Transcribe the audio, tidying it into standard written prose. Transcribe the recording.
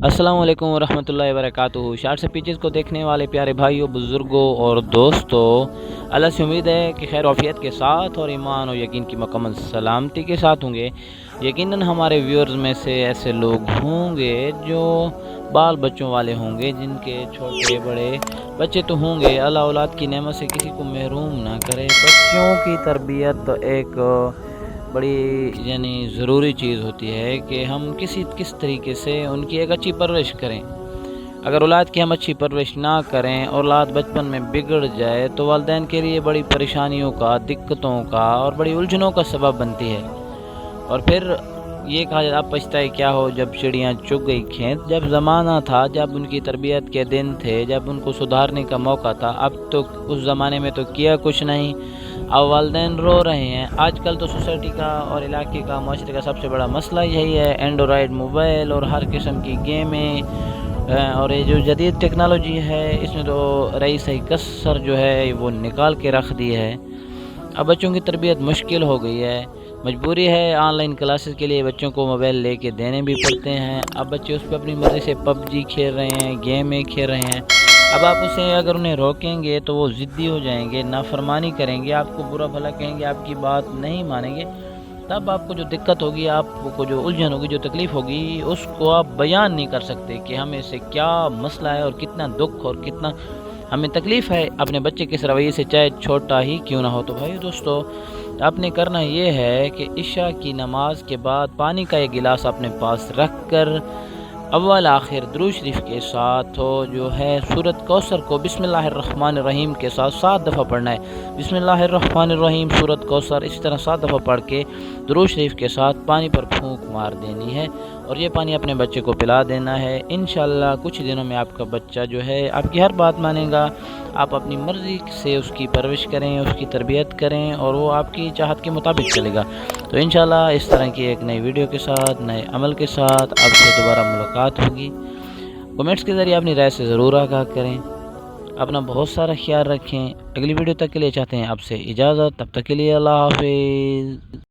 अस्सलाम वालेकुम वरहमतुल्लाहि वबरकातुहू। शार्ट से पीचेस को देखने वाले प्यारे भाइयों, बुज़ुर्गों और दोस्तों, अल्लाह से उम्मीद है कि खैर आफियत के साथ और ईमान और यकीन की मुकम्मल सलामती के साथ होंगे। यकीनन हमारे व्यूअर्स में से ऐसे लोग होंगे जो बाल बच्चों वाले होंगे, जिनके छोटे बड़े बच्चे तो होंगे। अल्लाह औलाद की नेमत से किसी को महरूम ना करे। बच्चों की तरबियत तो एक बड़ी ज़रूरी चीज़ होती है कि हम किस तरीके से उनकी एक अच्छी परवरिश करें। अगर औलाद की हम अच्छी परवरिश ना करें, औलाद बचपन में बिगड़ जाए तो वालिदैन के लिए बड़ी परेशानियों का, दिक्कतों का और बड़ी उलझनों का सबब बनती है। और फिर ये कहा जाता, अब पछताए क्या हो जब चिड़ियाँ चुग गई खेत। जब ज़माना था, जब उनकी तरबियत के दिन थे, जब उनको सुधारने का मौका था, अब तो उस ज़माने में तो किया कुछ नहीं। अब वालिदैन रो रहे हैं। आजकल तो सोसाइटी का और इलाके का, माशरे का सबसे बड़ा मसला यही है, एंड्रॉयड मोबाइल और हर किस्म की गेमें। और ये जो जदीद टेक्नोलॉजी है, इसमें तो रई सही कसर जो है वो निकाल के रख दी है। अब बच्चों की तरबियत मुश्किल हो गई है। मजबूरी है, ऑनलाइन क्लासेस के लिए बच्चों को मोबाइल लेके देने भी पड़ते हैं। अब बच्चे उस पर अपनी मर्ज़ी से पबजी खेल रहे हैं, गेमें खेल रहे हैं। अब आप उसे अगर उन्हें रोकेंगे तो वो ज़िद्दी हो जाएंगे, नाफरमानी करेंगे, आपको बुरा भला कहेंगे, आपकी बात नहीं मानेंगे। तब आपको जो दिक्कत होगी, आपको जो उलझन होगी, जो तकलीफ़ होगी, उसको आप बयान नहीं कर सकते कि हमें इससे क्या मसला है और कितना दुख और कितना हमें तकलीफ़ है अपने बच्चे के इस रवैये से, चाहे छोटा ही क्यों ना हो। तो भाई दोस्तों, आपने करना ये है कि इशा की नमाज के बाद पानी का एक गिलास अपने पास रख कर अव्वल आखिर दुरूद शरीफ के साथ हो जो है सूरत कौसर को बिस्मिल्लाहिर्रहमानिर्रहीम के साथ 7 दफ़ा पढ़ना है। बिस्मिल्लाहिर्रहमानिर्रहीम सूरत कौसर इस तरह 7 दफ़ा पढ़ के दुरूद शरीफ के साथ पानी पर फूंक मार देनी है और ये पानी अपने बच्चे को पिला देना है। इंशाअल्लाह कुछ दिनों में आपका बच्चा जो है आपकी हर बात मानेगा। आप अपनी मर्ज़ी से उसकी परवरिश करें, उसकी तरबियत करें और वो आपकी चाहत के मुताबिक चलेगा। तो इंशाअल्लाह इस तरह की एक नई वीडियो के साथ, नए अमल के साथ आपसे दोबारा मुलाकात होगी। कमेंट्स के ज़रिए अपनी राय से ज़रूर आगाह करें। अपना बहुत सारा ख्याल रखें। अगली वीडियो तक के लिए चाहते हैं आपसे इजाज़त। तब तक के लिए अल्लाह हाफ़िज़।